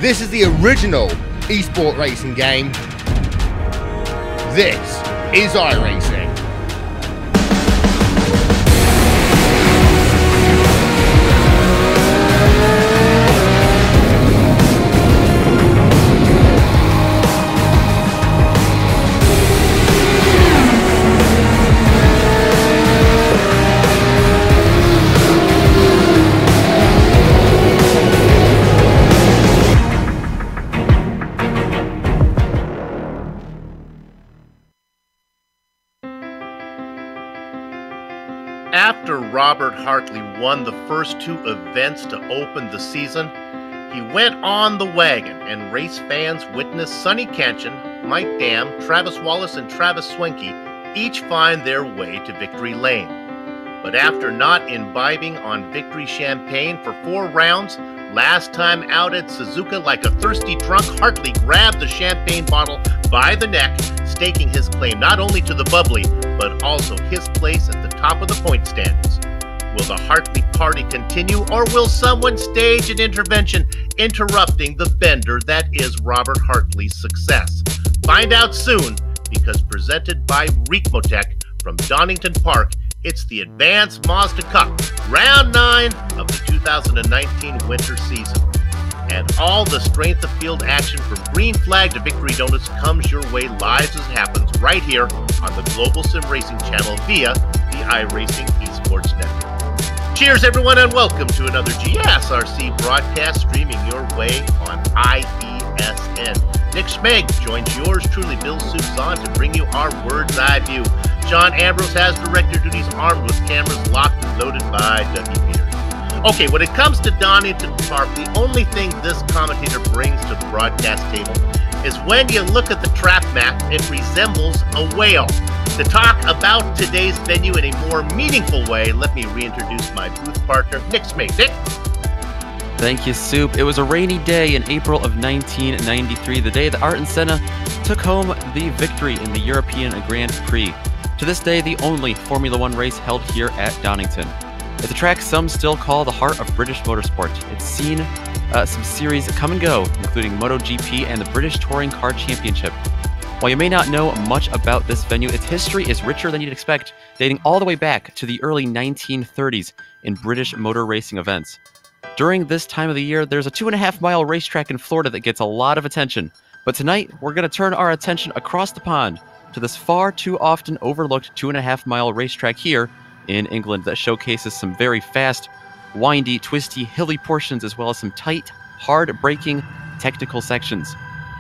This is the original esport racing game. This is iRacing. After Robert Hartley won the first two events to open the season, he went on the wagon and race fans witnessed Sonny Kanchan, Mike Dam, Travis Wallace, and Travis Swenke each find their way to victory lane. But after not imbibing on victory champagne for 4 rounds, last time out at Suzuka like a thirsty drunk, Hartley grabbed the champagne bottle by the neck, staking his claim not only to the bubbly, but also his place at the top of the point standings. Will the Hartley party continue, or will someone stage an intervention interrupting the bender that is Robert Hartley's success? Find out soon, because presented by Ricmotech from Donington Park, it's the Advanced Mazda Cup, Round 9 of the 2019 winter season. And all the strength of field action from green flag to victory donuts comes your way live as it happens right here on the Global SimRacing Channel via the iRacing Esports Network. Cheers everyone and welcome to another GSRC broadcast streaming your way on IESN. Nick Schmeg joins yours truly, Bill Suzon, to bring you our Word's Eye view. John Ambrose has director duties armed with cameras locked and loaded by W. Peters. Okay, when it comes to Donington Park, the only thing this commentator brings to the broadcast table is when you look at the track map, it resembles a whale. To talk about today's venue in a more meaningful way, let me reintroduce my booth partner, Nick Schmeg. Nick? Thank you, Soup. It was a rainy day in April of 1993, the day that Ayrton Senna took home the victory in the European Grand Prix. To this day, the only Formula One race held here at Donington. It's a track some still call the heart of British motorsport. It's seen some series come and go, including MotoGP and the British Touring Car Championship. While you may not know much about this venue, its history is richer than you'd expect, dating all the way back to the early 1930s in British motor racing events. During this time of the year, there's a 2.5-mile racetrack in Florida that gets a lot of attention. But tonight, we're going to turn our attention across the pond to this far too often overlooked 2.5-mile racetrack here in England that showcases some very fast, windy, twisty, hilly portions as well as some tight, hard braking, technical sections.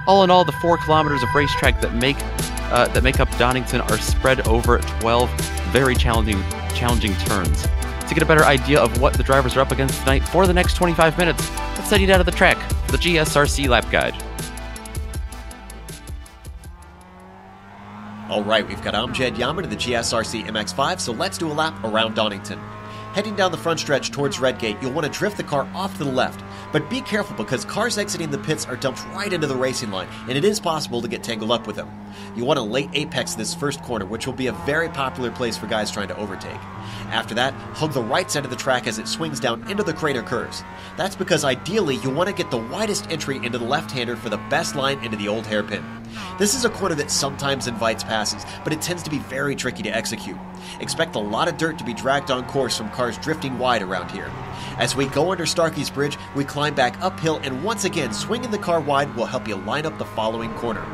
All in all, the 4 kilometers of racetrack that make up Donington are spread over 12 very challenging turns. To get a better idea of what the drivers are up against tonight for the next 25 minutes, let's head out of the track for the GSRC lap guide. Alright, we've got Amjad Yaman to the GSRC MX-5, so let's do a lap around Donington. Heading down the front stretch towards Redgate, you'll want to drift the car off to the left, but be careful because cars exiting the pits are dumped right into the racing line, and it is possible to get tangled up with them. You want a late apex this first corner, which will be a very popular place for guys trying to overtake. After that, hug the right side of the track as it swings down into the crater curves. That's because ideally you want to get the widest entry into the left-hander for the best line into the old hairpin. This is a corner that sometimes invites passes, but it tends to be very tricky to execute. Expect a lot of dirt to be dragged on course from cars drifting wide around here. As we go under Starkey's Bridge, we climb back uphill, and once again, swinging the car wide will help you line up the following corner.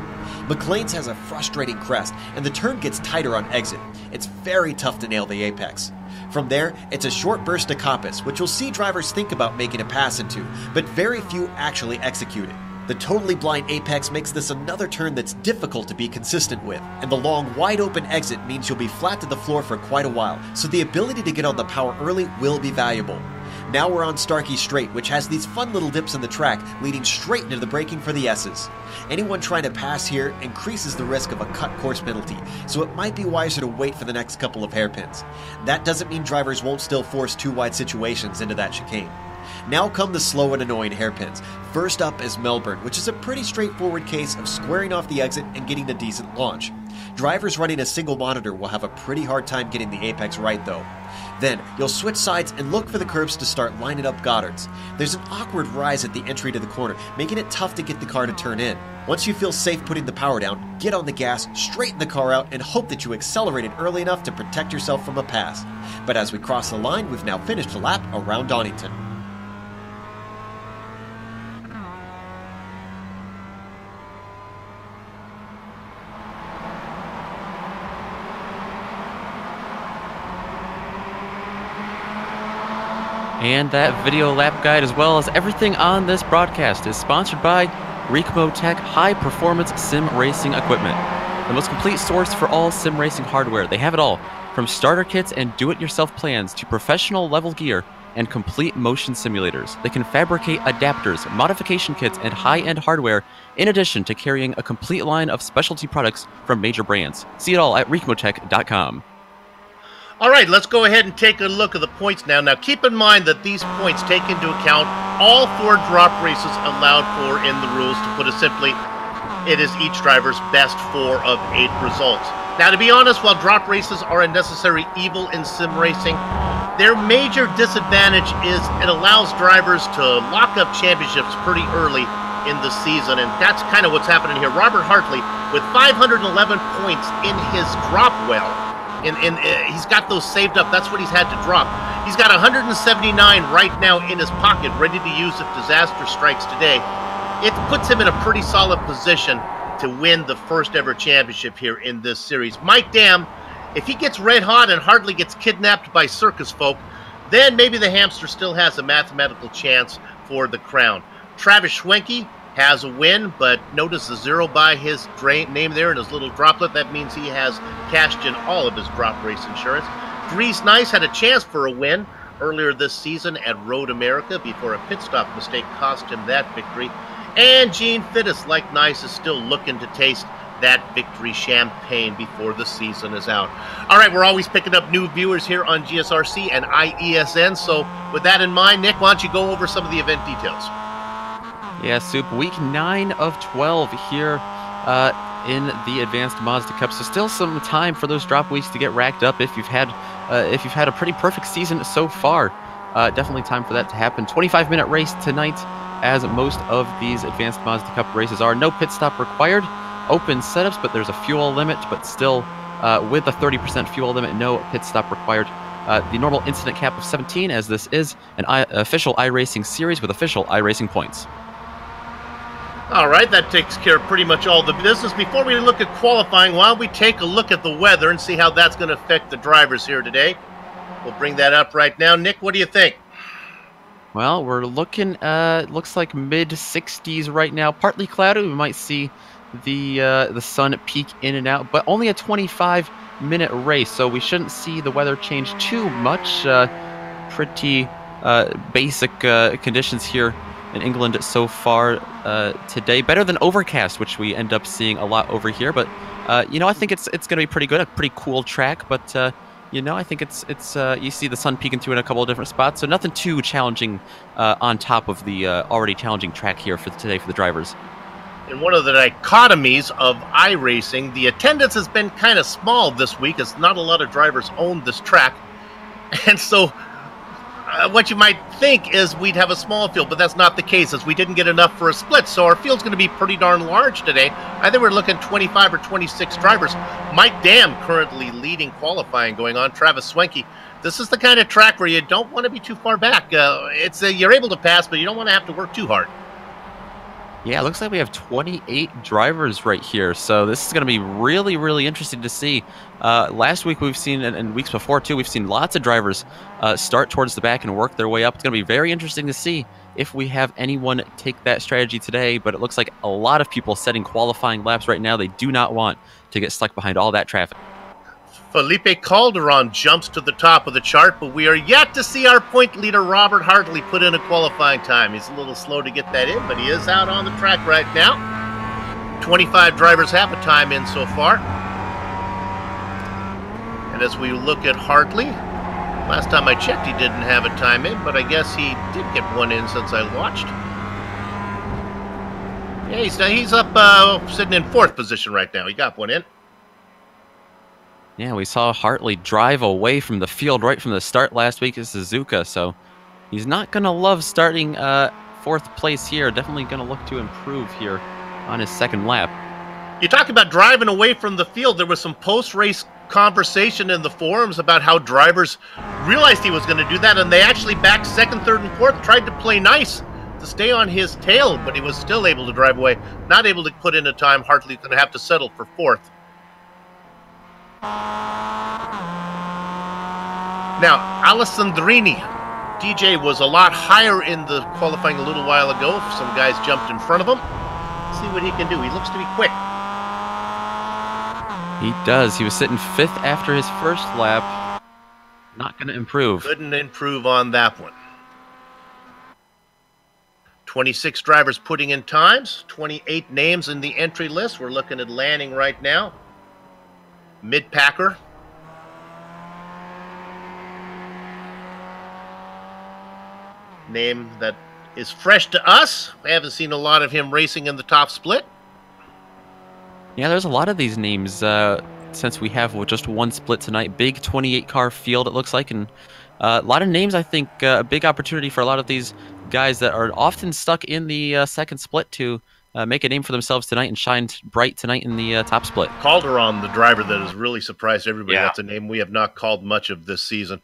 McLean's has a frustrating crest, and the turn gets tighter on exit. It's very tough to nail the apex. From there, it's a short burst to Coppice, which you'll see drivers think about making a pass into, but very few actually execute it. The totally blind apex makes this another turn that's difficult to be consistent with, and the long, wide-open exit means you'll be flat to the floor for quite a while, so the ability to get on the power early will be valuable. Now we're on Starkey Straight, which has these fun little dips in the track, leading straight into the braking for the S's. Anyone trying to pass here increases the risk of a cut course penalty, so it might be wiser to wait for the next couple of hairpins. That doesn't mean drivers won't still force 2 wide situations into that chicane. Now come the slow and annoying hairpins. First up is Melbourne, which is a pretty straightforward case of squaring off the exit and getting a decent launch. Drivers running a single monitor will have a pretty hard time getting the apex right though. Then, you'll switch sides and look for the curbs to start lining up Goddards. There's an awkward rise at the entry to the corner, making it tough to get the car to turn in. Once you feel safe putting the power down, get on the gas, straighten the car out, and hope that you accelerated early enough to protect yourself from a pass. But as we cross the line, we've now finished a lap around Donington. And that video lap guide, as well as everything on this broadcast, is sponsored by Recmo Tech High Performance Sim Racing Equipment, the most complete source for all sim racing hardware. They have it all, from starter kits and do-it-yourself plans to professional level gear and complete motion simulators. They can fabricate adapters, modification kits, and high-end hardware, in addition to carrying a complete line of specialty products from major brands. See it all at recmotech.com. All right, let's go ahead and take a look at the points now. Now, keep in mind that these points take into account all 4 drop races allowed for in the rules. To put it simply, it is each driver's best 4 of 8 results. Now, to be honest, while drop races are a necessary evil in sim racing, their major disadvantage is it allows drivers to lock up championships pretty early in the season, and that's kind of what's happening here. Robert Hartley, with 511 points in his drop well, he's got those saved up. That's what he's had to drop. He's got 179 right now in his pocket, ready to use if disaster strikes today. It puts him in a pretty solid position to win the first ever championship here in this series. Mike Dam, if he gets red hot and Hartley gets kidnapped by circus folk, then maybe the hamster still has a mathematical chance for the crown. Travis Schwenke has a win, but notice the 0 by his name there in his little droplet. That means he has cashed in all of his drop race insurance. Dries Nice had a chance for a win earlier this season at Road America before a pit stop mistake cost him that victory. And Gene Fittis, like Nice, is still looking to taste that victory champagne before the season is out. All right, we're always picking up new viewers here on GSRC and IESN, so with that in mind, Nick, why don't you go over some of the event details? Yeah, Soup, week 9 of 12 here in the Advanced Mazda Cup. So still some time for those drop weeks to get racked up if you've had a pretty perfect season so far. Definitely time for that to happen. 25-minute race tonight, as most of these Advanced Mazda Cup races are. No pit stop required. Open setups, but there's a fuel limit, but still with the 30% fuel limit, no pit stop required. The normal incident cap of 17, as this is an official iRacing series with official iRacing points. All right, that takes care of pretty much all the business. Before we look at qualifying, why don't we take a look at the weather and see how that's going to affect the drivers here today? We'll bring that up right now. Nick, what do you think? Well, we're looking, looks like mid-60s right now. Partly cloudy. We might see the sun peek in and out, but only a 25-minute race, so we shouldn't see the weather change too much. Pretty basic conditions here in England so far today. Better than overcast, which we end up seeing a lot over here. But you know, I think it's going to be pretty good. A pretty cool track. But you know, I think it's you see the sun peeking through in a couple of different spots. So nothing too challenging on top of the already challenging track here for today for the drivers. In one of the dichotomies of iRacing, the attendance has been kind of small this week, as not a lot of drivers own this track, and so. What you might think is we'd have a small field, but that's not the case, as we didn't get enough for a split. So our field's going to be pretty darn large today. I think we're looking 25 or 26 drivers. Mike Dam currently leading qualifying going on. Travis Schwenke. This is the kind of track where you don't want to be too far back. You're able to pass, but you don't want to have to work too hard. Yeah, it looks like we have 28 drivers right here, so this is going to be really, really interesting to see. Last week we've seen, and weeks before too, we've seen lots of drivers start towards the back and work their way up. It's going to be very interesting to see if we have anyone take that strategy today, but it looks like a lot of people setting qualifying laps right now. They do not want to get stuck behind all that traffic. Felipe Calderon jumps to the top of the chart, but we are yet to see our point leader, Robert Hartley, put in a qualifying time. He's a little slow to get that in, but he is out on the track right now. 25 drivers have a time in so far. And as we look at Hartley, Last time I checked, he didn't have a time in, but I guess he did get one in since I watched. Yeah, he's up, sitting in 4th position right now. He got one in. Yeah, we saw Hartley drive away from the field right from the start last week at Suzuka, so he's not going to love starting 4th place here. Definitely going to look to improve here on his 2nd lap. You talk about driving away from the field. There was some post-race conversation in the forums about how drivers realized he was going to do that, and they actually backed 2nd, 3rd, and 4th, tried to play nice to stay on his tail, but he was still able to drive away. Not able to put in a time. Hartley's going to have to settle for 4th. Now, Alessandrini. DJ was a lot higher in the qualifying a little while ago. Some guys jumped in front of him. Let's see what he can do. He looks to be quick. He does. He was sitting 5th after his 1st lap. Not going to improve. Couldn't improve on that one. 26 drivers putting in times. 28 names in the entry list. We're looking at Lanning right now. Mid-packer. Name that is fresh to us. We haven't seen a lot of him racing in the top split. Yeah, there's a lot of these names since we have just one split tonight. Big 28-car field, it looks like, and a lot of names. I think a big opportunity for a lot of these guys that are often stuck in the 2nd split to make a name for themselves tonight and shine bright tonight in the top split. Calderon, the driver that has really surprised everybody. Yeah. That's a name we have not called much of this season.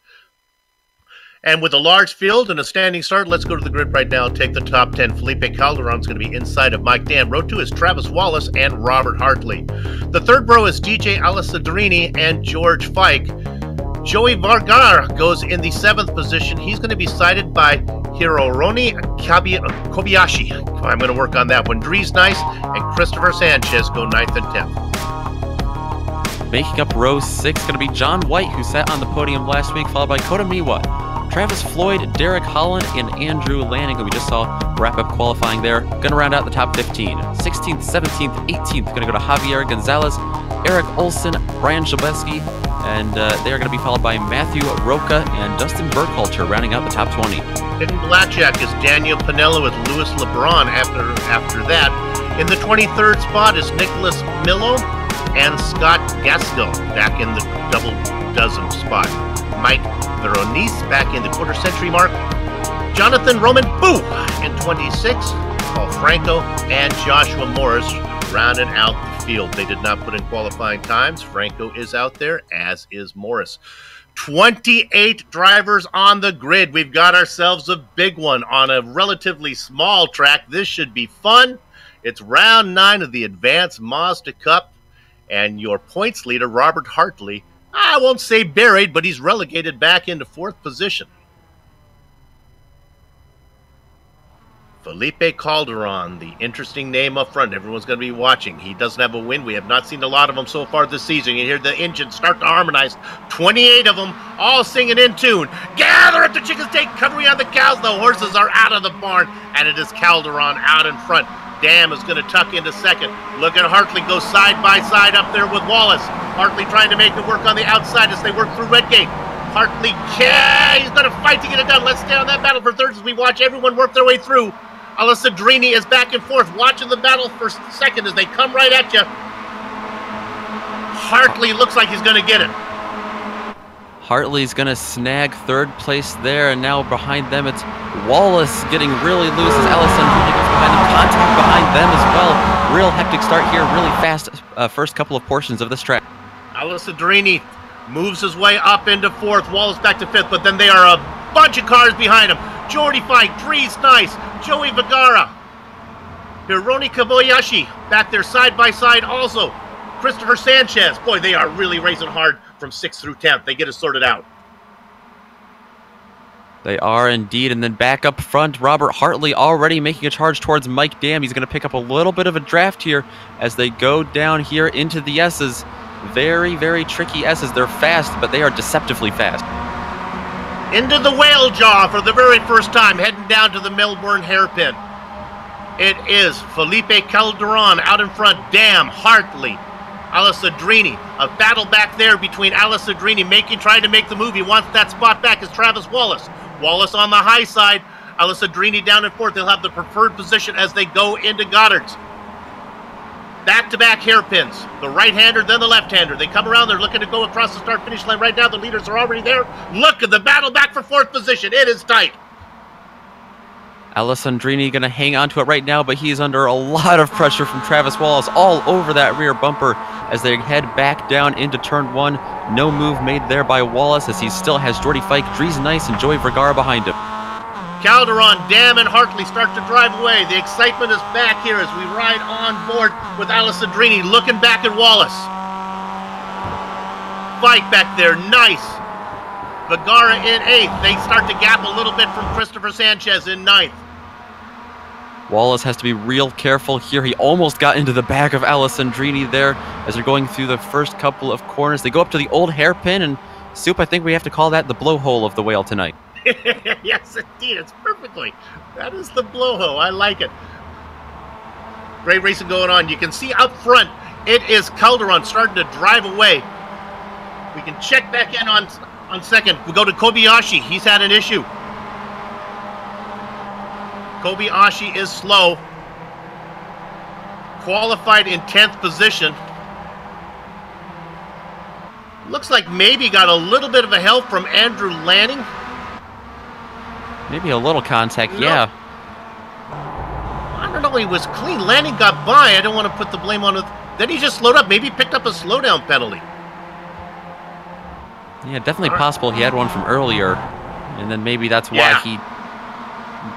And with a large field and a standing start, let's go to the grid right now and take the top 10. Felipe Calderon's going to be inside of Mike Dam. Row 2 is Travis Wallace and Robert Hartley. The 3rd row is DJ Alessandrini and George Fike. Joey Vergara goes in the 7th position. He's going to be sided by Hiroroni Kobayashi. I'm going to work on that one. Dries Nice and Christopher Sanchez go 9th and 10th. Making up row 6, going to be John White, who sat on the podium last week, followed by Kota Miwa, Travis Floyd, Derek Holland, and Andrew Lanning, who we just saw wrap up qualifying there. Going to round out the top 15. 16th, 17th, 18th, going to go to Javier Gonzalez, Eric Olson, Brian Shabesky, and they are going to be followed by Matthew Roca and Dustin Burkhalter, rounding out the top 20. Hidden Blackjack is Daniel Pinella with Louis LeBron after that. In the 23rd spot is Nicholas Millo and Scott Gaskell back in the double dozen spot. Mike Veronese back in the quarter-century mark. Jonathan Roman Boo in 26. Paul Franco and Joshua Morris rounding out the field. They did not put in qualifying times. Franco is out there, as is Morris. 28 drivers on the grid. We've got ourselves a big one on a relatively small track. This should be fun. It's round 9 of the Advanced Mazda Cup. And your points leader, Robert Hartley, I won't say buried, but he's relegated back into 4th position. Felipe Calderon, the interesting name up front. Everyone's going to be watching. He doesn't have a win. We have not seen a lot of them so far this season. You hear the engine start to harmonize. 28 of them, all singing in tune. Gather at the chickens, take covering on the cows. The horses are out of the barn, and it is Calderon out in front. Dam is going to tuck into 2nd. Look at Hartley go side by side up there with Wallace. Hartley trying to make it work on the outside as they work through Redgate. Hartley, he's going to fight to get it done. Let's stay on that battle for 3rd as we watch everyone work their way through. Alessandrini is back and forth, watching the battle for 2nd as they come right at you. Hartley looks like he's going to get it. Hartley's going to snag 3rd place there, and now behind them it's Wallace getting really loose as Alessandrini goes behind them. Contact behind them as well. Real hectic start here, really fast first couple of portions of this track. Alessandrini moves his way up into 4th, Wallace back to 5th, but then there are a bunch of cars behind him. Jordy Fike, Dries Nice, Joey Vergara, Hironi Kobayashi back there side by side also. Christopher Sanchez. Boy, they are really racing hard from 6th through 10th. They get it sorted out. They are indeed. And then back up front, Robert Hartley already making a charge towards Mike Dam. He's going to pick up a little bit of a draft here as they go down here into the S's. Very, very tricky S's. They're fast, but they are deceptively fast. Into the whale jaw for the very first time, heading down to the Melbourne hairpin. It is Felipe Calderon out in front. Dam, Hartley, Alessadrini, a battle back there between Alessadrini trying to make the move. He wants that spot back as Travis Wallace. Wallace on the high side, Alessadrini down in fourth. They'll have the preferred position as they go into Goddard's. Back-to-back hairpins. The right-hander, then the left-hander. They come around. They're looking to go across the start-finish line right now. The leaders are already there. Look at the battle back for fourth position. It is tight. Alessandrini going to hang on to it right now, but he's under a lot of pressure from Travis Wallace all over that rear bumper as they head back down into turn one. No move made there by Wallace as he still has Jordy Fike, Dries Nice, and Joey Vergara behind him. Calderon, Dam, and Hartley start to drive away. The excitement is back here as we ride on board with Alessandrini looking back at Wallace. Fike back there, Nice. Vergara in eighth. They start to gap a little bit from Christopher Sanchez in ninth. Wallace has to be real careful here. He almost got into the back of Alessandrini there as they're going through the first couple of corners. They go up to the old hairpin, and Soup, I think we have to call that the blowhole of the whale tonight. Yes, indeed. It's perfectly. That is the blowhole. I like it. Great racing going on. You can see up front, it is Calderon starting to drive away. We can check back in on second. We go to Kobayashi. He's had an issue. Kobayashi is slow. Qualified in 10th position. Looks like maybe got a little bit of a help from Andrew Lanning. Maybe a little contact, No. yeah. I don't know, he was clean. Lanning got by. I don't want to put the blame on it. Then he just slowed up. Maybe picked up a slowdown penalty. Yeah, definitely possible he had one from earlier, and then maybe that's why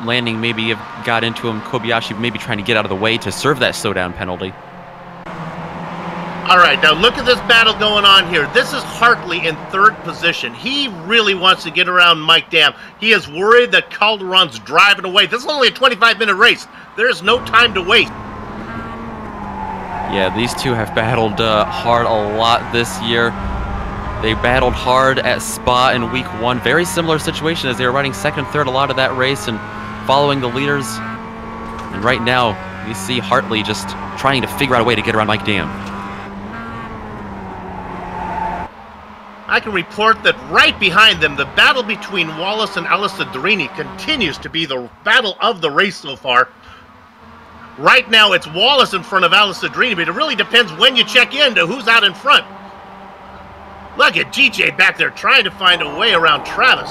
Lanning maybe got into him. Kobayashi maybe trying to get out of the way to serve that slowdown penalty. All right, now look at this battle going on here. This is Hartley in third position. He really wants to get around Mike Dam. He is worried that Calderon's driving away. This is only a 25-minute race. There is no time to waste. Yeah, these two have battled hard a lot this year. They battled hard at Spa in week one. Very similar situation as they were riding second, third a lot of that race and following the leaders. And right now, you see Hartley just trying to figure out a way to get around Mike Dam. I can report that right behind them, the battle between Wallace and Alessadrini continues to be the battle of the race so far. Right now, it's Wallace in front of Alessadrini, but it really depends when you check in to who's out in front. Look at DJ back there trying to find a way around Travis.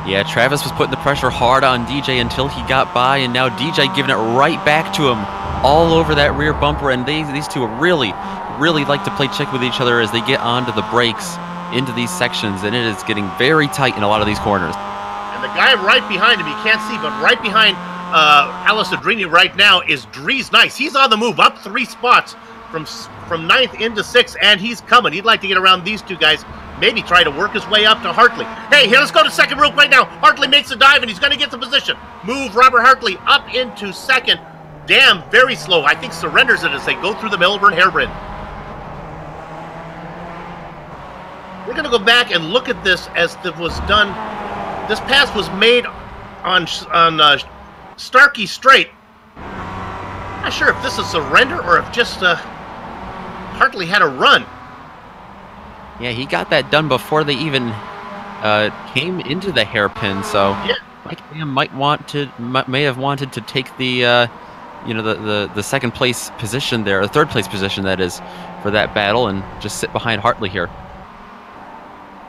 Yeah, Travis was putting the pressure hard on DJ until he got by, and now DJ giving it right back to him all over that rear bumper, and these two really like to play chick with each other as they get onto the brakes into these sections, and it is getting very tight in a lot of these corners. And the guy right behind him, you can't see, but right behind Alessadrini right now is Dries Nice. He's on the move, up 3 spots from ninth into 6th, and he's coming. He'd like to get around these two guys, maybe try to work his way up to Hartley. Hey, here, let's go to second real quick now. Hartley makes a dive, and he's going to get the position. Move Robert Hartley up into second. Damn, very slow. I think surrenders it as they go through the Melbourne hairpin. We're going to go back and look at this as it was done. This pass was made on Starkey Straight. I'm not sure if this is surrender or if just Hartley had a run. Yeah, he got that done before they even came into the hairpin, so yeah. Mike Dam may have wanted to take the the second place position there, or third place position that is, for that battle, and just sit behind Hartley here.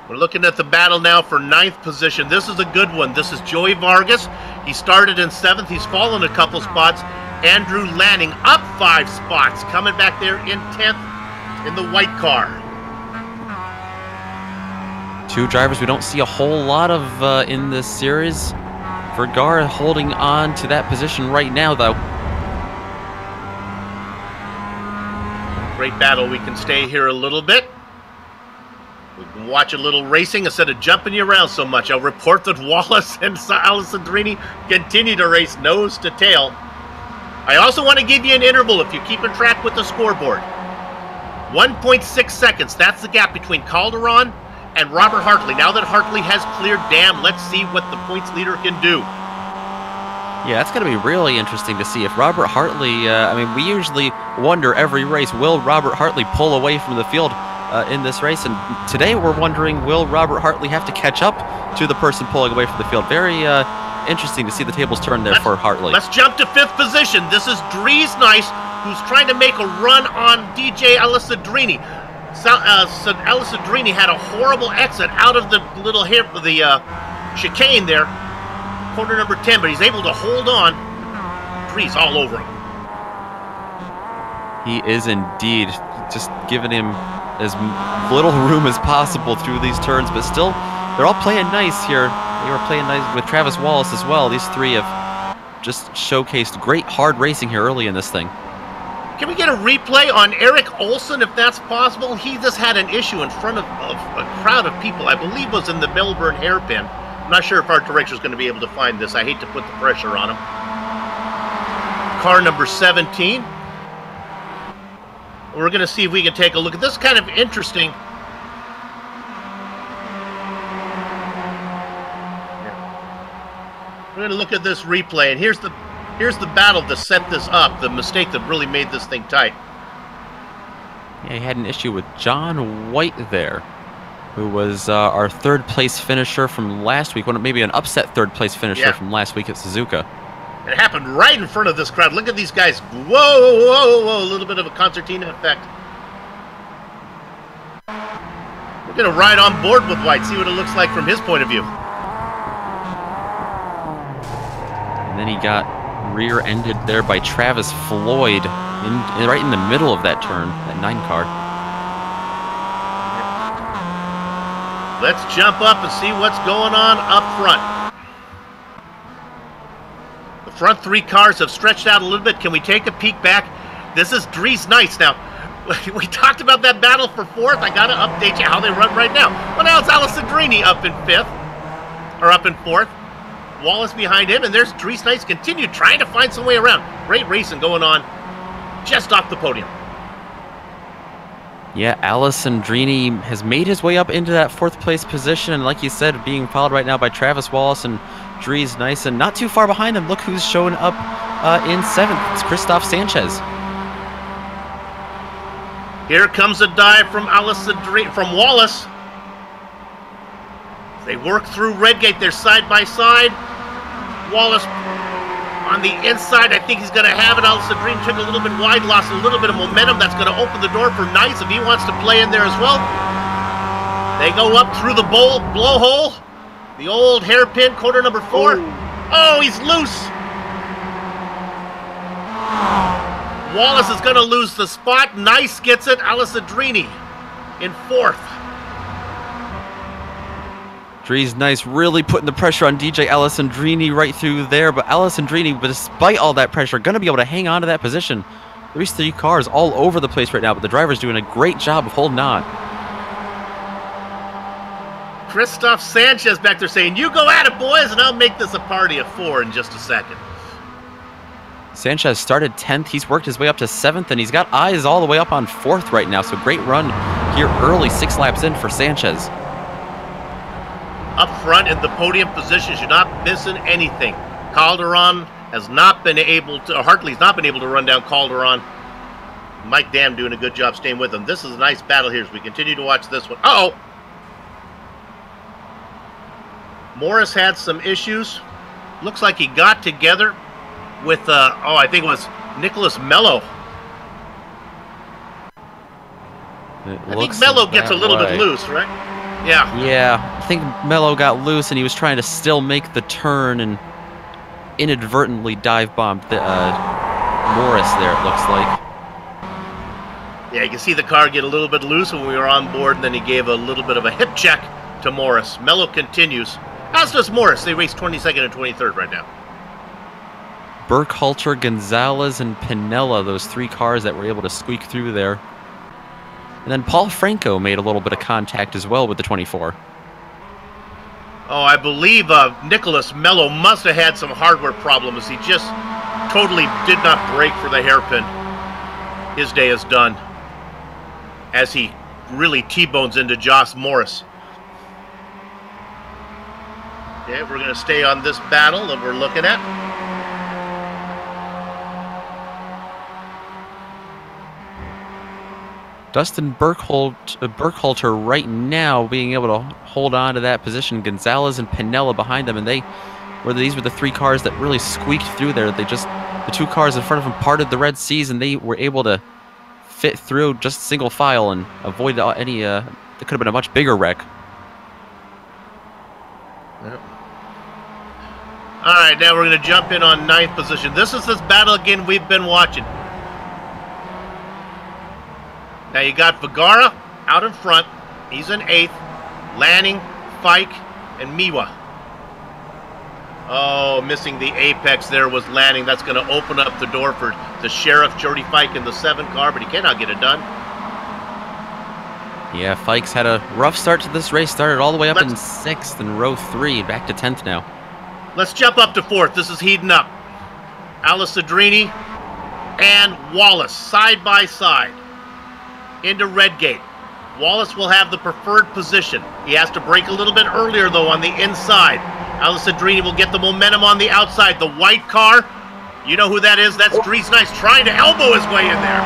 We're looking at the battle now for 9th position. This is a good one. This is Joey Vargas. He started in 7th. He's fallen a couple spots. Andrew Lanning up 5 spots, coming back there in 10th in the white car. Two drivers we don't see a whole lot of in this series. Vergara holding on to that position right now, though. Great battle. We can stay here a little bit. We can watch a little racing instead of jumping you around so much. I'll report that Wallace and Alessadrini continue to race nose to tail. I also want to give you an interval if you're keeping track with the scoreboard. 1.6 seconds. That's the gap between Calderon and Robert Hartley. Now that Hartley has cleared Dam, let's see what the points leader can do. Yeah, that's going to be really interesting to see if Robert Hartley, I mean, we usually wonder every race, will Robert Hartley pull away from the field in this race? And today we're wondering, will Robert Hartley have to catch up to the person pulling away from the field? Very interesting to see the tables turn there for Hartley. Let's jump to 5th position. This is Dries Nice, who's trying to make a run on DJ Alessadrini. Alessadrini had a horrible exit out of the little chicane there, corner number 10, but he's able to hold on. Dries all over him. He is indeed, just giving him as little room as possible through these turns, but still, they're all playing nice here. They were playing nice with Travis Wallace as well. These three have just showcased great hard racing here early in this thing. Can we get a replay on Eric Olsen, if that's possible? He just had an issue in front of a crowd of people. I believe it was in the Melbourne hairpin. I'm not sure if our director is going to be able to find this. I hate to put the pressure on him. Car number 17. We're going to see if we can take a look at this. Kind of interesting. We're going to look at this replay, and here's the battle to set this up, the mistake that really made this thing tight. Yeah, he had an issue with John White there, who was our third place finisher from last week, maybe an upset third place finisher from last week at Suzuka. It happened right in front of this crowd. Look at these guys. Whoa, whoa, whoa, a little bit of a concertina effect. We're going to ride on board with White, see what it looks like from his point of view. And then he got rear-ended there by Travis Floyd right in the middle of that turn, that 9 car. Let's jump up and see what's going on up front. The front 3 cars have stretched out a little bit. Can we take a peek back? This is Dries Nice. Now, we talked about that battle for 4th. I got to update you how they run right now. Well, now it's Alessadrini up in 5th, or up in 4th. Wallace behind him, and there's Dries Nice continued trying to find some way around. Great racing going on just off the podium. Yeah, Alessandrini has made his way up into that 4th place position, and like you said, being followed right now by Travis Wallace and Dries Nice, and not too far behind him, look who's showing up in 7th. It's Christoph Sanchez. Here comes a dive from Wallace. They work through Redgate. They're side by side. Wallace on the inside. I think he's going to have it. Alessadrini took a little bit wide, lost a little bit of momentum. That's going to open the door for Nice if he wants to play in there as well. They go up through the blowhole. The old hairpin, corner number 4. Oh, he's loose. Wallace is going to lose the spot. Nice gets it. Alessadrini in 4th. Dries Nice really putting the pressure on DJ Alessandrini right through there, but Alessandrini, despite all that pressure, going to be able to hang on to that position. There's 3 cars all over the place right now, but the driver's doing a great job of holding on. Christoph Sanchez back there saying, "You go at it, boys, and I'll make this a party of 4 in just a second." Sanchez started 10th. He's worked his way up to 7th, and he's got eyes all the way up on 4th right now, so great run here early, 6 laps in for Sanchez. Up front in the podium positions, you're not missing anything. Calderon has not been able to, or Hartley's not been able to run down Calderon. Mike Dam doing a good job staying with him. This is a nice battle here as we continue to watch this one. Uh-oh! Morris had some issues. Looks like he got together with, I think it was Nicholas Mello. I think Mello gets a little bit loose, right? Yeah. Yeah, I think Mello got loose and he was trying to still make the turn and inadvertently dive bombed Morris there, it looks like. Yeah, you can see the car get a little bit loose when we were on board, and then he gave a little bit of a hip check to Morris. Mello continues. As does Morris. They race 22nd and 23rd right now. Burkhalter, Gonzalez, and Pinella, those 3 cars that were able to squeak through there. And then Paul Franco made a little bit of contact as well with the 24. Oh, I believe Nicholas Mello must have had some hardware problems. He just totally did not brake for the hairpin. His day is done as he really T-bones into Josh Morris. Okay, we're going to stay on this battle that we're looking at. Dustin Burkhalter right now being able to hold on to that position. Gonzalez and Pinella behind them, and these were the three cars that really squeaked through there. The two cars in front of them parted the Red Seas, and they were able to fit through just single file and avoid any. It could have been a much bigger wreck. Yep. All right, now we're going to jump in on 9th position. This is this battle again we've been watching. Now you got Vergara out in front. He's in 8th. Lanning, Fike, and Miwa. Oh, missing the apex there was Lanning. That's going to open up the door for the Sheriff, Jody Fike, in the 7 car, but he cannot get it done. Yeah, Fike's had a rough start to this race. Started all the way up in 6th in row 3, back to 10th now. Let's jump up to 4th. This is heating up. Alisadrini and Wallace side by side into Redgate. Wallace will have the preferred position. He has to brake a little bit earlier, though, on the inside. Alisadrini will get the momentum on the outside. The white car, you know who that is? That's Dries Nice trying to elbow his way in there.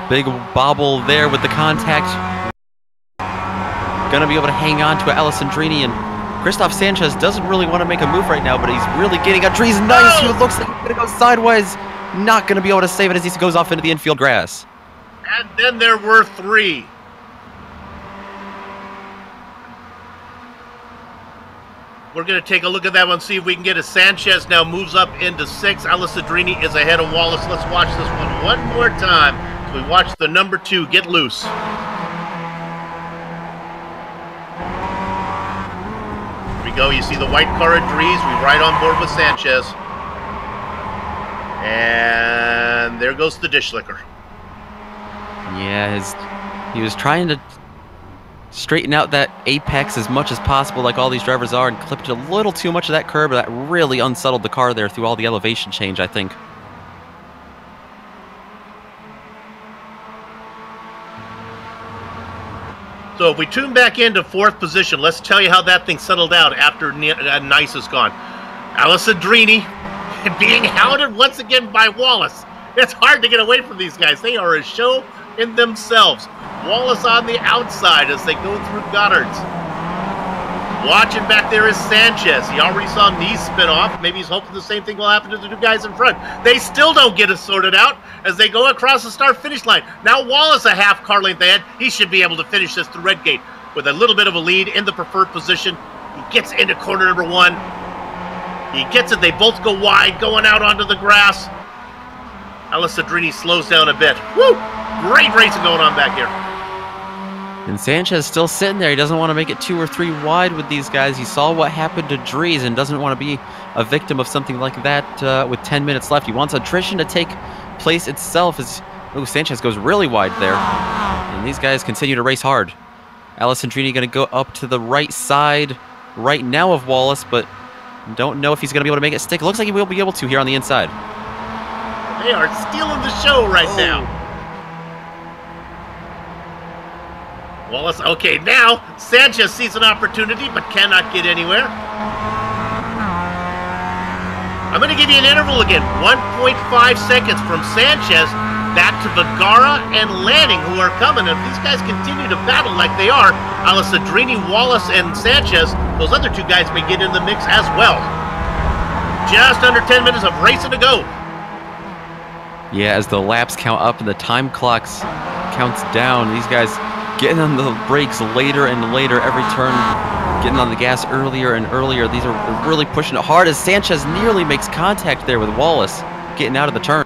Big bobble there with the contact. Gonna be able to hang on to Alisadrini, and Christoph Sanchez doesn't really want to make a move right now, but he's really getting at Dries Nice, who looks like he's gonna go sideways. Not gonna be able to save it as he goes off into the infield grass. And then there were 3. We're going to take a look at that one, see if we can get it. Sanchez now moves up into 6. Alisadrini is ahead of Wallace. Let's watch this one more time. So we watch the number 2 get loose. Here we go. You see the white car at Dries. We right on board with Sanchez. And there goes the dish licker. Yeah, he was trying to straighten out that apex as much as possible, like all these drivers are, and clipped a little too much of that curb. That really unsettled the car there through all the elevation change, I think. So if we tune back into 4th position, let's tell you how that thing settled out after Nice is gone. Alisadrini being hounded once again by Wallace. It's hard to get away from these guys. They are a show in themselves. Wallace on the outside as they go through Goddard's. Watching back there is Sanchez. He already saw Nice spin off. Maybe he's hoping the same thing will happen to the 2 guys in front. They still don't get it sorted out as they go across the start-finish line. Now Wallace a half car length ahead. He should be able to finish this through Redgate with a little bit of a lead in the preferred position. He gets into corner number 1. He gets it. They both go wide, going out onto the grass. Alisadrini slows down a bit. Woo! Great racing going on back here. And Sanchez still sitting there. He doesn't want to make it 2 or 3 wide with these guys. He saw what happened to Dries and doesn't want to be a victim of something like that with 10 minutes left. He wants attrition to take place itself. As Sanchez goes really wide there. And these guys continue to race hard. Alisadrini going to go up to the right side right now of Wallace, but don't know if he's going to be able to make it stick. It looks like he will be able to here on the inside. They are stealing the show right now. Wallace, okay, now Sanchez sees an opportunity but cannot get anywhere. I'm going to give you an interval again. 1.5 seconds from Sanchez back to Vergara and Lanning, who are coming. If these guys continue to battle like they are, Alisadrini, Wallace, and Sanchez, those other 2 guys may get in the mix as well. Just under 10 minutes of racing to go. Yeah, as the laps count up and the time clocks counts down, these guys getting on the brakes later and later every turn, getting on the gas earlier and earlier. These are really pushing it hard as Sanchez nearly makes contact there with Wallace, getting out of the turn.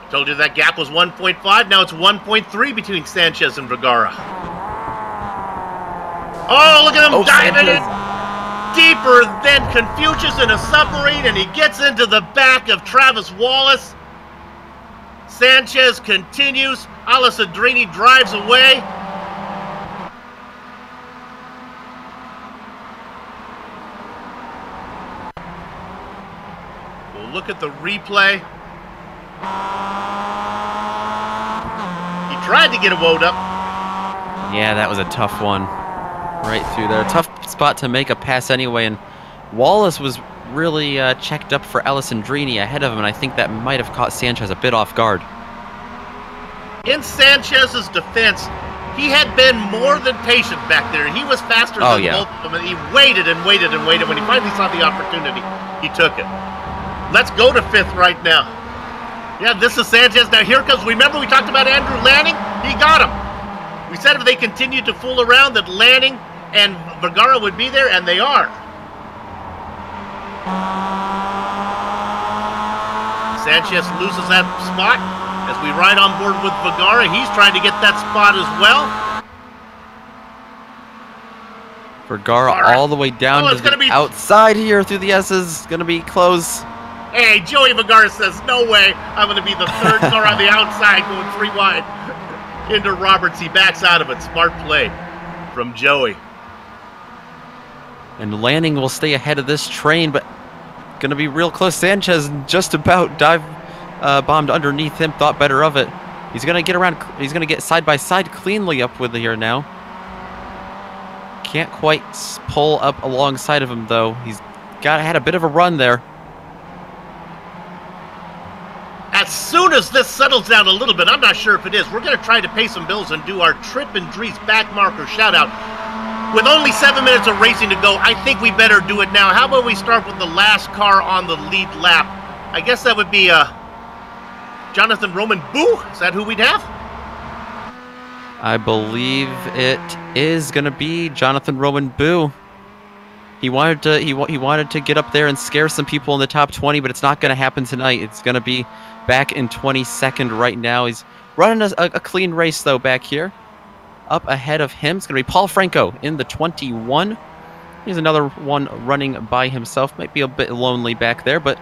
Told you that gap was 1.5. Now it's 1.3 between Sanchez and Vergara. Oh, look at him diving in deeper than Confucius in a submarine, and he gets into the back of Travis Wallace. Sanchez continues. Alisadrini drives away. We'll look at the replay. He tried to get a woed up. Yeah, that was a tough one. Right through there. Tough spot to make a pass anyway, and Wallace was really checked up for Alisadrini ahead of him, and I think that might have caught Sanchez a bit off guard. in Sanchez's defense, he had been more than patient back there. He was faster than both of them, and he waited and waited and waited. When he finally saw the opportunity, he took it. Let's go to 5th right now. Yeah, this is Sanchez. Now here comes, remember we talked about Andrew Lanning? He got him. We said if they continued to fool around that Lanning and Vergara would be there, and they are. Sanchez loses that spot as we ride on board with Vergara. He's trying to get that spot as well. Vergara all the way down to the outside here through the S's. Going to be close. Hey, Joey Vergara says, no way. I'm going to be the 3rd car on the outside going 3 wide. Into Roberts. He backs out of it. Smart play from Joey. And Lanning will stay ahead of this train, but going to be real close. Sanchez just about bombed underneath him, thought better of it. He's going to get around. He's going to get side by side cleanly up with here now. Can't quite pull up alongside of him, though. He's had a bit of a run there. As soon as this settles down a little bit, I'm not sure if it is, we're going to try to pay some bills and do our Trip and Dries back marker shout-out. With only 7 minutes of racing to go, I think we better do it now. How about we start with the last car on the lead lap? I guess that would be Jonathan Roman Boo. Is that who we'd have? I believe it is going to be Jonathan Roman Boo. He wanted to get up there and scare some people in the top 20, but it's not going to happen tonight. It's going to be back in 22nd right now. He's running a clean race, though, back here. Up ahead of him, it's going to be Paul Franco in the 21. He's another one running by himself. Might be a bit lonely back there, but,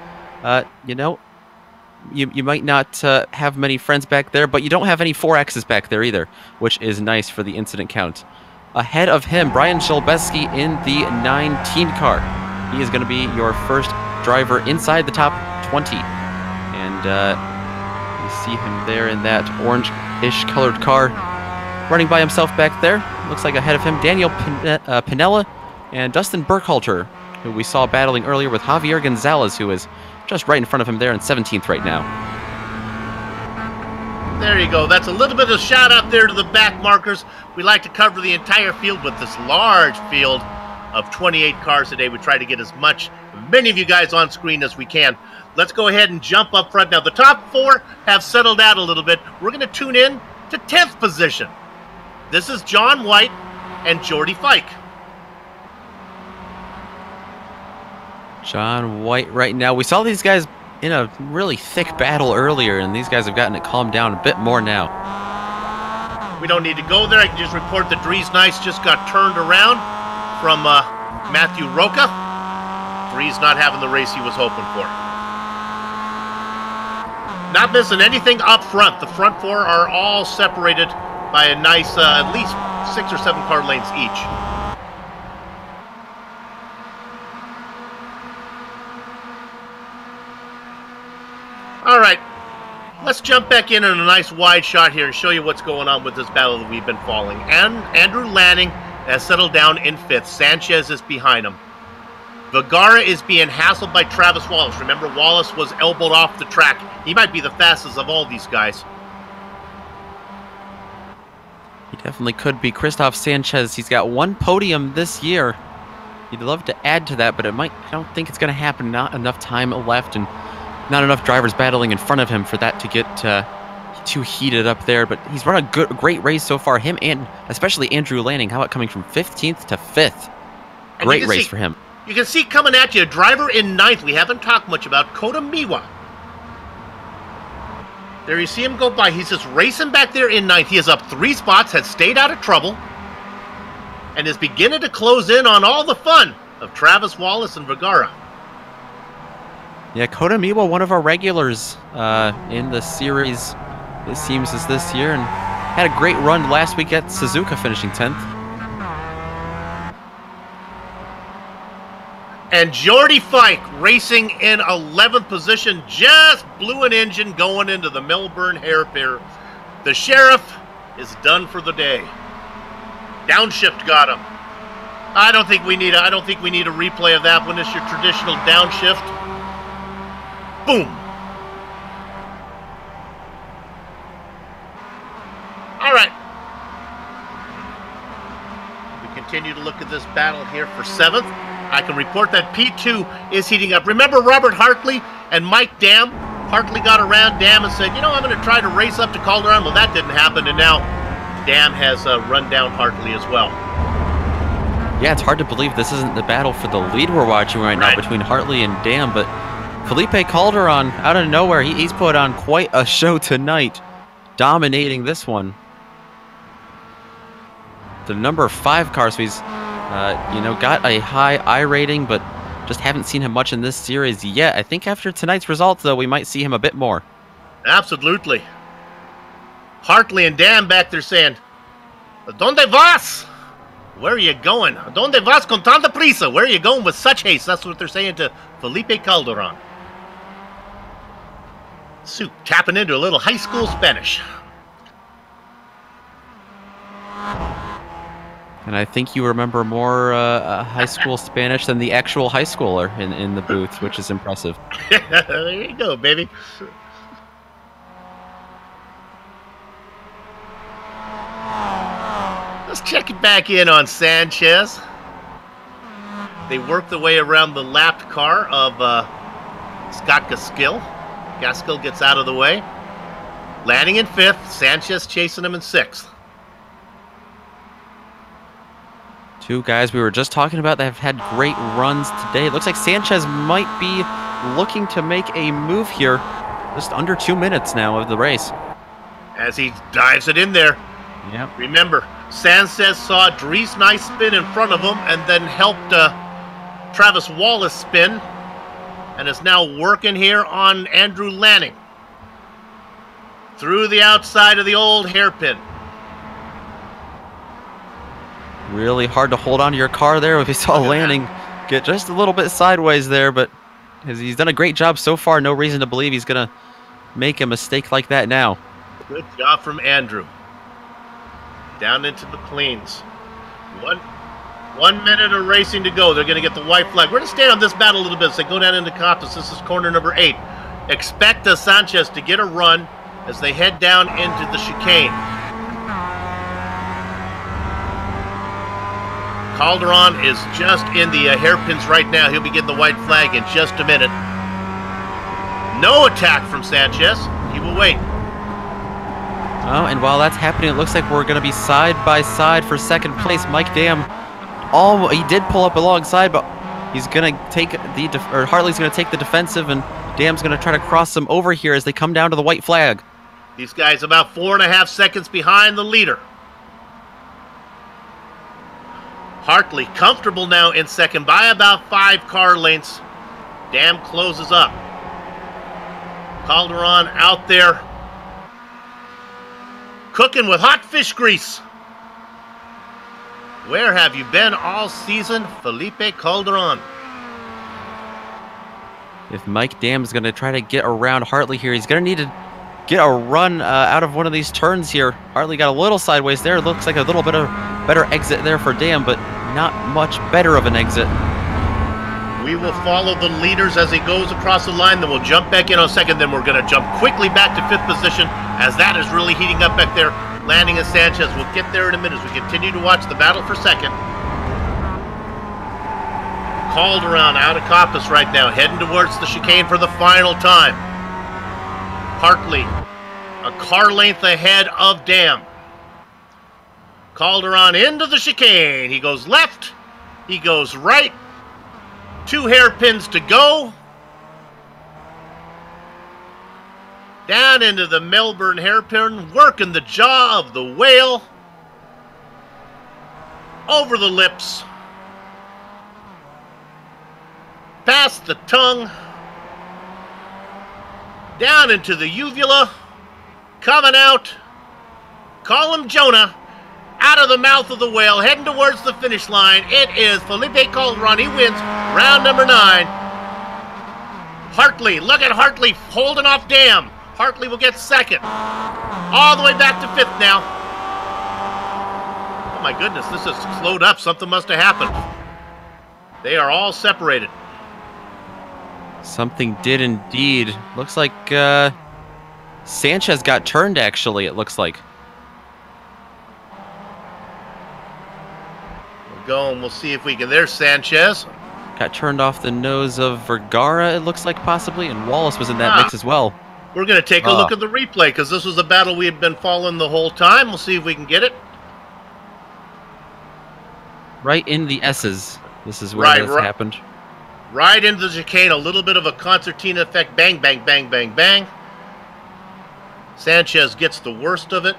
you know, you might not have many friends back there, but you don't have any 4Xs back there either, which is nice for the incident count. Ahead of him, Brian Shelbeski in the 19 car. He is going to be your first driver inside the top 20. And you see him there in that orange-ish colored car, running by himself back there. Looks like ahead of him, Daniel Pinella and Dustin Burkhalter, who we saw battling earlier with Javier Gonzalez, who is just right in front of him there in 17th right now. There you go. That's a little bit of shout out there to the back markers. We like to cover the entire field with this large field of 28 cars today. We try to get as many of you guys on screen as we can. Let's go ahead and jump up front. Now, the top 4 have settled out a little bit. We're going to tune in to 10th position. This is John White and Jordy Fike. John White right now. We saw these guys in a really thick battle earlier, and these guys have gotten it calmed down a bit more now. We don't need to go there. I can just report that Dries Nice just got turned around from Matthew Roca. Dries not having the race he was hoping for. Not missing anything up front. The front 4 are all separated by a nice, at least 6 or 7 car lengths each. All right, let's jump back in on a nice wide shot here and show you what's going on with this battle that we've been following. And Andrew Lanning has settled down in 5th. Sanchez is behind him. Vergara is being hassled by Travis Wallace. Remember, Wallace was elbowed off the track. He might be the fastest of all these guys. He definitely could be. Christoph Sanchez, he's got 1 podium this year. He'd love to add to that, but I don't think it's going to happen. Not enough time left, and not enough drivers battling in front of him for that to get too heated up there. But he's run a great race so far. Him and especially Andrew Lanning. How about coming from 15th to 5th? Great race for him. You can see coming at you a driver in 9th. We haven't talked much about Kota Miwa. There you see him go by. He's just racing back there in 9th. He is up 3 spots, has stayed out of trouble, and is beginning to close in on all the fun of Travis Wallace and Vergara. Yeah, Kota Miwa, one of our regulars in the series, it seems, is this year, and had a great run last week at Suzuka, finishing 10th. And Jordy Fike racing in 11th position, just blew an engine going into the Melbourne hairpin. The Sheriff is done for the day. Downshift got him. I don't think we need a replay of that one. It's your traditional downshift. Boom. continue to look at this battle here for 7th. I can report that P2 is heating up. Remember Robert Hartley and Mike Dam? Hartley got around Dam and said, you know, I'm going to try to race up to Calderon. Well, that didn't happen, and now Dam has run down Hartley as well. Yeah, it's hard to believe this isn't the battle for the lead we're watching right now between Hartley and Dam, but Felipe Calderon, out of nowhere, he's put on quite a show tonight, dominating this one. The number 5 car, so he's, you know, got a high I rating, but just haven't seen him much in this series yet. I think after tonight's results, though, we might see him a bit more. Absolutely. Hartley and Dam back there saying, "Donde vas? Where are you going? Donde vas con tanta prisa? Where are you going with such haste?" That's what they're saying to Felipe Calderon. Soup tapping into a little high school Spanish. And I think you remember more high school Spanish than the actual high schooler in the booth, which is impressive. There you go, baby. Let's check it back in on Sanchez. They work their way around the lapped car of Scott Gaskill. Gaskill gets out of the way. Landing in 5th, Sanchez chasing him in 6th. Two guys we were just talking about that have had great runs today. It looks like Sanchez might be looking to make a move here. Just under 2 minutes now of the race. As he dives it in there. Yep. Remember, Sanchez saw Dries Nice spin in front of him and then helped Travis Wallace spin. And is now working here on Andrew Lanning. Through the outside of the old hairpin. Really hard to hold on to your car there. We saw Lanning get just a little bit sideways there, but he's done a great job so far. No reason to believe he's going to make a mistake like that now. Good job from Andrew. Down into the cleans. 1 minute of racing to go. They're going to get the white flag. We're going to stay on this battle a little bit as they go down into Coppice. This is corner number 8. Expect Sanchez to get a run as they head down into the chicane. Calderon is just in the hairpins right now. He'll be getting the white flag in just a minute. No attack from Sanchez. He will wait. Oh, and while that's happening, it looks like we're going to be side by side for 2nd place. Mike Dam, he did pull up alongside, but he's going to take Hartley's going to take the defensive, and Dam's going to try to cross them over here as they come down to the white flag. These guys about 4.5 seconds behind the leader. Hartley comfortable now in 2nd by about 5 car lengths. Dam closes up. Calderon out there cooking with hot fish grease. Where have you been all season, Felipe Calderon? If Mike Dam is going to try to get around Hartley here, he's going to need to get a run out of one of these turns here. Hartley got a little sideways there. It looks like a little bit of better exit there for Dam, but not much better of an exit. We will follow the leaders as he goes across the line, then we'll jump back in on 2nd, then we're going to jump quickly back to 5th position as that is really heating up back there. Landing as Sanchez. We'll get there in a minute as we continue to watch the battle for 2nd. Calderon out of Coppice right now, heading towards the chicane for the final time. Hartley, a car length ahead of Dam. Calderon into the chicane. He goes left. He goes right. 2 hairpins to go. Down into the Melbourne hairpin, working the jaw of the whale. Over the lips. Past the tongue. Down into the uvula. Coming out. Call him Jonah. Out of the mouth of the whale, heading towards the finish line. It is Felipe Calderon. He wins round number 9. Hartley, look at Hartley holding off Dam. Hartley will get 2nd. All the way back to 5th now. Oh my goodness, this has slowed up. Something must have happened. They are all separated. Something did indeed. Looks like Sanchez got turned, actually, it looks like. go, and we'll see if we can. There's Sanchez. Got turned off the nose of Vergara, it looks like, possibly, and Wallace was in that mix as well. We're going to take a look at the replay, because this was a battle we had been following the whole time. We'll see if we can get it. Right in the S's. This is where this happened. Right into the chicane, a little bit of a concertina effect. Bang, bang, bang, bang, bang. Sanchez gets the worst of it.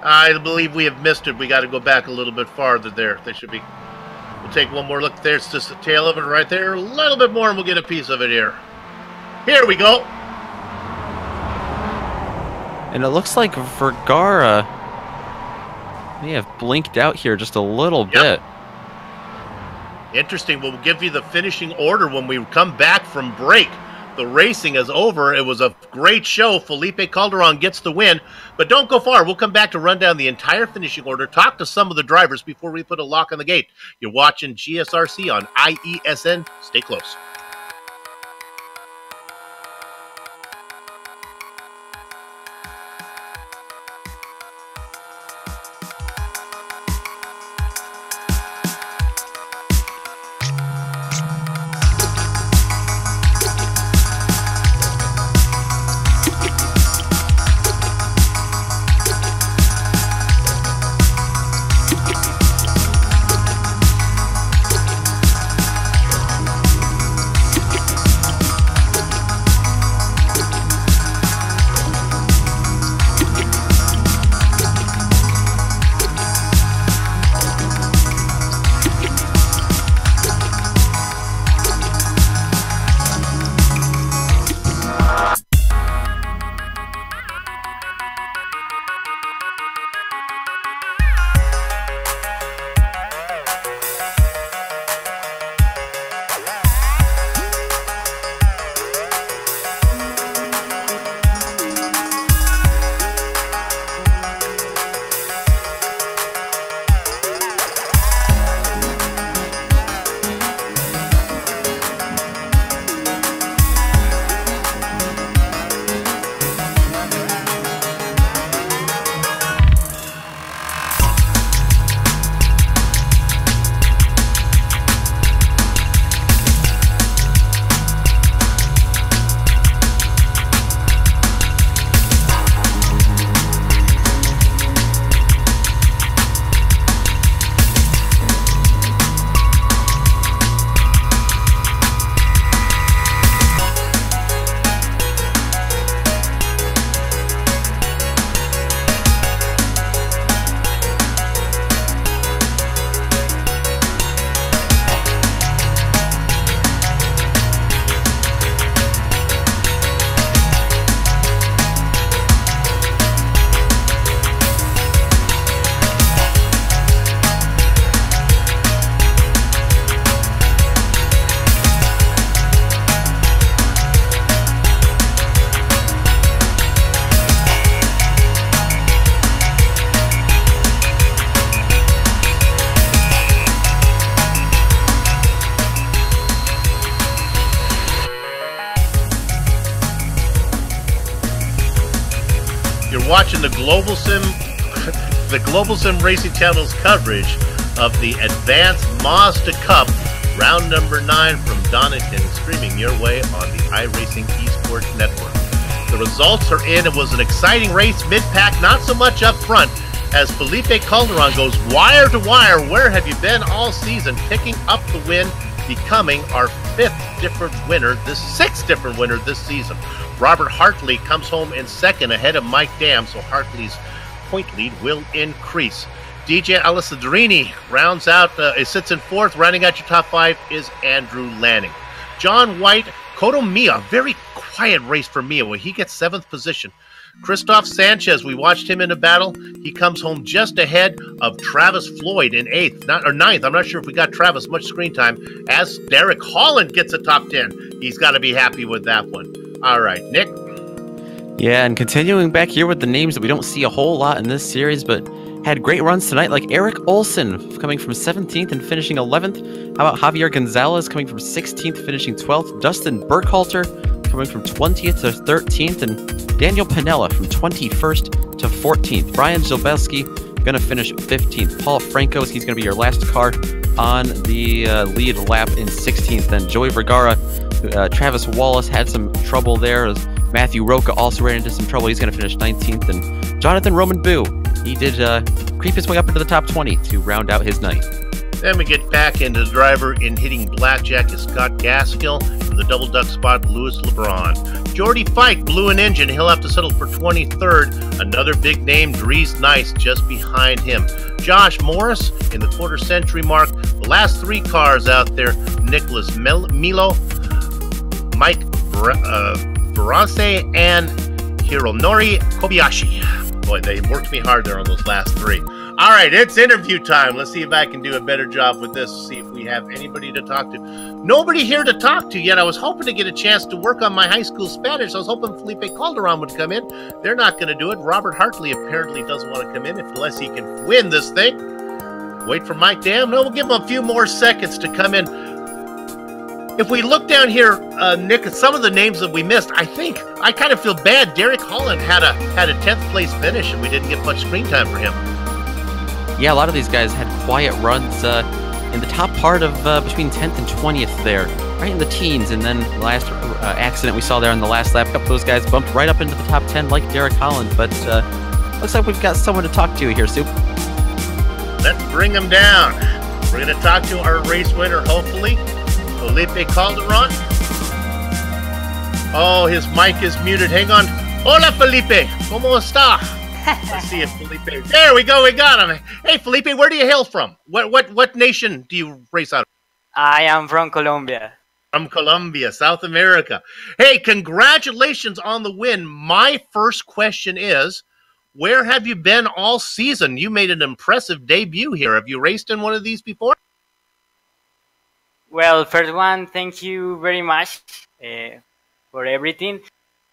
I believe we have missed it. We got to go back a little bit farther there. They should be. We'll take one more look. There's just the tail of it right there. A little bit more, and we'll get a piece of it here. Here we go. And it looks like Vergara may have blinked out here just a little bit. Interesting. We'll give you the finishing order when we come back from break. The racing is over. It was a great show. Felipe Calderon gets the win. But don't go far. We'll come back to run down the entire finishing order, talk to some of the drivers before we put a lock on the gate. You're watching GSRC on IESN. Stay close. Watching the Global SimRacing Channel's coverage of the Advanced Mazda Cup, round number 9 from Donington, streaming your way on the iRacing Esports Network. The results are in. It was an exciting race, mid-pack, not so much up front, as Felipe Calderon goes wire to wire. Where have you been all season? Picking up the win, becoming our 6th different winner this season. Robert Hartley comes home in second ahead of Mike Dam, so Hartley's point lead will increase. DJ Alessadrini rounds out, sits in 4th. Rounding out your top 5 is Andrew Lanning. John White, Koto Mia, very quiet race for Mia where he gets 7th position. Christoph Sanchez, we watched him in a battle. He comes home just ahead of Travis Floyd in 8th, or 9th. I'm not sure if we got Travis much screen time, as Derek Holland gets a top 10. He's got to be happy with that one. All right, Nick. Yeah, and continuing back here with the names that we don't see a whole lot in this series, but had great runs tonight, like Eric Olson coming from 17th and finishing 11th. How about Javier Gonzalez coming from 16th, finishing 12th? Dustin Burkhalter coming from 20th to 13th, and Daniel Pinella from 21st to 14th. Brian Zilbelski going to finish 15th. Paul Francos, he's going to be your last car on the lead lap in 16th. Then Joey Vergara, Travis Wallace had some trouble there. Matthew Roca also ran into some trouble. He's going to finish 19th. And Jonathan Roman Boo, he did creep his way up into the top 20 to round out his night. Then we get back into the driver in hitting blackjack is Scott Gaskill. For the double duck spot, Louis LeBron. Jordy Fike blew an engine. He'll have to settle for 23rd. Another big name, Dries Nice, just behind him. Josh Morris in the quarter century mark. The last 3 cars out there, Nicholas Milo, Mike Verance, and Hironori Kobayashi. Boy, they worked me hard there on those last 3. All right, it's interview time. Let's see if I can do a better job with this. See if we have anybody to talk to. Nobody here to talk to yet. I was hoping to get a chance to work on my high school Spanish. I was hoping Felipe Calderon would come in. They're not going to do it. Robert Hartley apparently doesn't want to come in unless he can win this thing. Wait for Mike Dam. No, we'll give him a few more seconds to come in. If we look down here, Nick, at some of the names that we missed, I think I kind of feel bad. Derek Holland had a 10th place finish, and we didn't get much screen time for him. Yeah, a lot of these guys had quiet runs in the top part of between 10th and 20th there, right in the teens. And then the last accident we saw there on the last lap, a couple of those guys bumped right up into the top 10 like Derek Holland. But looks like we've got someone to talk to here, Soup. Let's bring him down. We're going to talk to our race winner, hopefully, Felipe Calderon. Oh, his mic is muted. Hang on. Hola, Felipe. ¿Cómo está? Let's see if Felipe... There we go. We got him. Hey, Felipe, where do you hail from? What nation do you race out of? I am from Colombia. From Colombia, South America. Hey, congratulations on the win. My first question is, where have you been all season? You made an impressive debut here. Have you raced in one of these before? Well, first one, thank you very much for everything.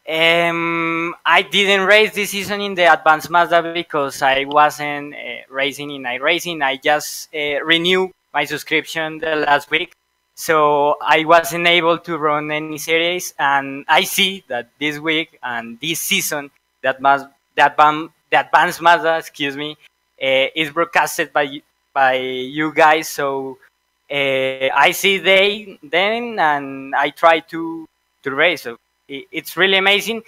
I didn't race this season in the Advanced Mazda because I wasn't racing in iRacing. I just renewed my subscription the last week, so I wasn't able to run any series. And I see that this week and this season, the Advanced Mazda, excuse me, is broadcasted by you guys. So I see then and I try to race. So it's really amazing.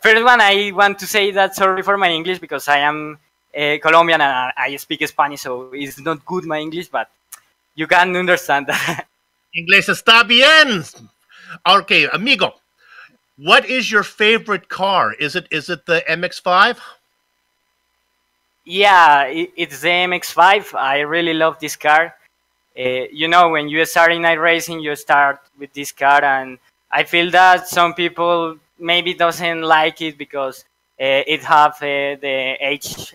First one, I want to say that sorry for my English because I am Colombian and I speak Spanish, so it's not good my English, but you can understand that. Inglés está bien. Okay, amigo, what is your favorite car? Is it the MX-5? Yeah, it's the MX-5. I really love this car. You know, when you start in iRacing, you start with this car, and I feel that some people maybe doesn't like it because it have the H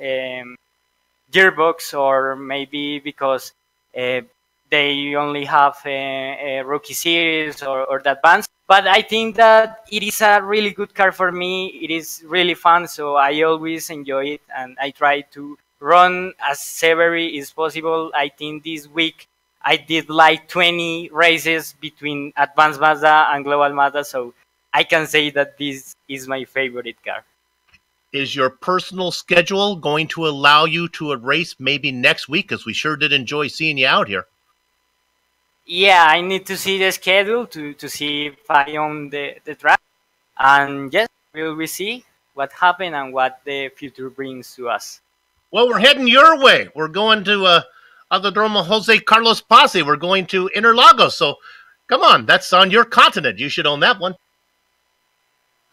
gearbox, or maybe because they only have a rookie series or the advanced. But I think that it is a really good car for me. It is really fun, so I always enjoy it, and I try to run as severe as possible. I think this week I did like 20 races between Advanced Mazda and Global Mazda, so I can say that this is my favorite car. Is your personal schedule going to allow you to race maybe next week? Because we sure did enjoy seeing you out here. Yeah, I need to see the schedule to see if I own the track. And yes, we see what happened and what the future brings to us. Well, we're heading your way. We're going to Autodromo Jose Carlos Paz. We're going to Interlagos. So come on, that's on your continent. You should own that one.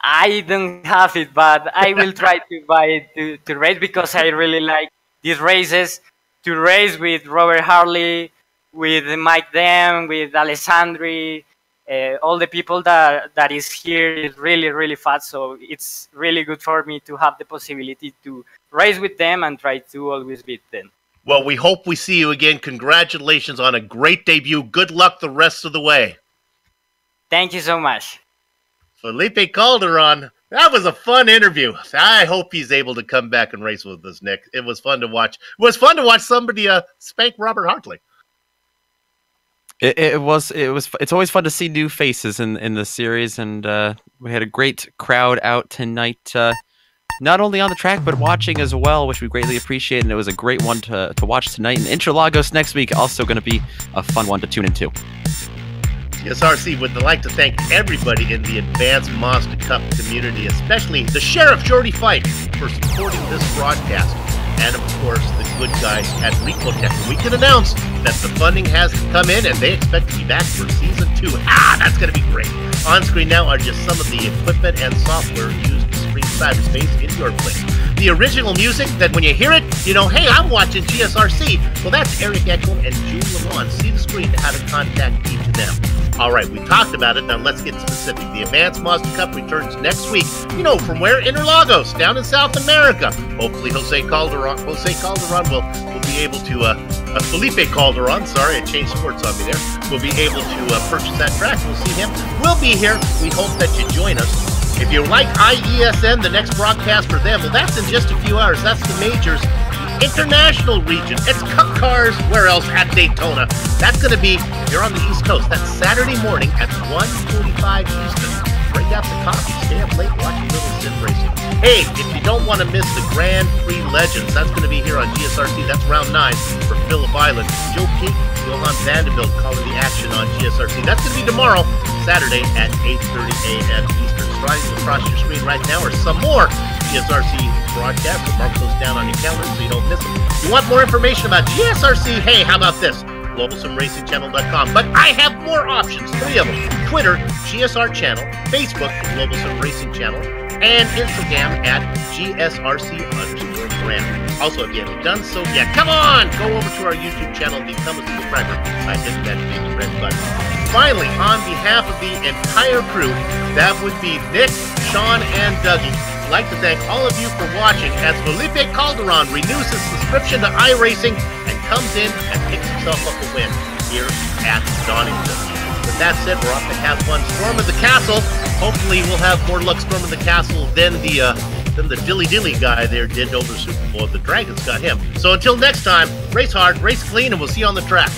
I don't have it, but I will try to buy it to race because I really like these races. To race with Robert Hartley, with Mike Dam, with Alessandri, all the people that is here is really, really fast. So it's really good for me to have the possibility to race with them and try to always beat them. Well, we hope we see you again. Congratulations on a great debut. Good luck the rest of the way. Thank you so much. Felipe Calderon, that was a fun interview. I hope he's able to come back and race with us, Nick. It was fun to watch. It was fun to watch somebody spank Robert Hartley. It's always fun to see new faces in the series, and we had a great crowd out tonight. not only on the track, but watching as well, which we greatly appreciate, and it was a great one to watch tonight. And Interlagos next week, also going to be a fun one to tune into. GSRC would like to thank everybody in the Advanced Mazda Cup community, especially the Sheriff Jordy Fife for supporting this broadcast, and of course the good guys at Recotech. We can announce that the funding has come in and they expect to be back for season 2. That's going to be great. On screen now are just some of the equipment and software used to stream cyberspace in your place. The original music that when you hear it, you know, hey, I'm watching GSRC. Well, that's Eric Eklund and June Lamont. See the screen to how to contact each of them. All right, we talked about it. Now let's get specific. The Advanced Mazda Cup returns next week. You know, from where? Interlagos, down in South America. Hopefully Jose Calderon will be able to, Felipe Calderon, sorry, I changed sports on me there, will be able to purchase that track. We'll see him. We'll be here. We hope that you join us. If you like IESN, the next broadcast for them, well, that's in just a few hours. That's the majors. International region. It's Cup Cars. Where else? At Daytona. That's going to be, you're on the East Coast. That's Saturday morning at 1:45 Eastern. Break out the coffee. Stay up late. Watch a little sim racing. Hey, if you don't want to miss the Grand Prix Legends, that's going to be here on GSRC. That's round 9 for Phillip Island. Joe Peak, Johan Vanderbilt calling the action on GSRC. That's going to be tomorrow, Saturday at 8:30 a.m. Eastern. Sliding across your screen right now are some more GSRC broadcasts. So mark those down on your calendar so you don't miss them. If you want more information about GSRC, hey, how about this? GlobalSimRacingChannel.com. But I have more options, 3 of them. Twitter, GSR Channel, Facebook, Global SimRacing Channel, and Instagram at GSRC_brand. Also, if you haven't done so yet, come on! Go over to our YouTube channel and become a subscriber by hitting that big red button. Finally, on behalf of the entire crew, that would be Nick, Sean, and Dougie, I'd like to thank all of you for watching as Felipe Calderon renews his subscription to iRacing and comes in and picks himself up a win here at Donington. With that said, we're off to have fun. Storm of the Castle. Hopefully we'll have more luck Storm of the Castle than the dilly-dilly guy there did over the Super Bowl. The Dragons got him. So until next time, race hard, race clean, and we'll see you on the track.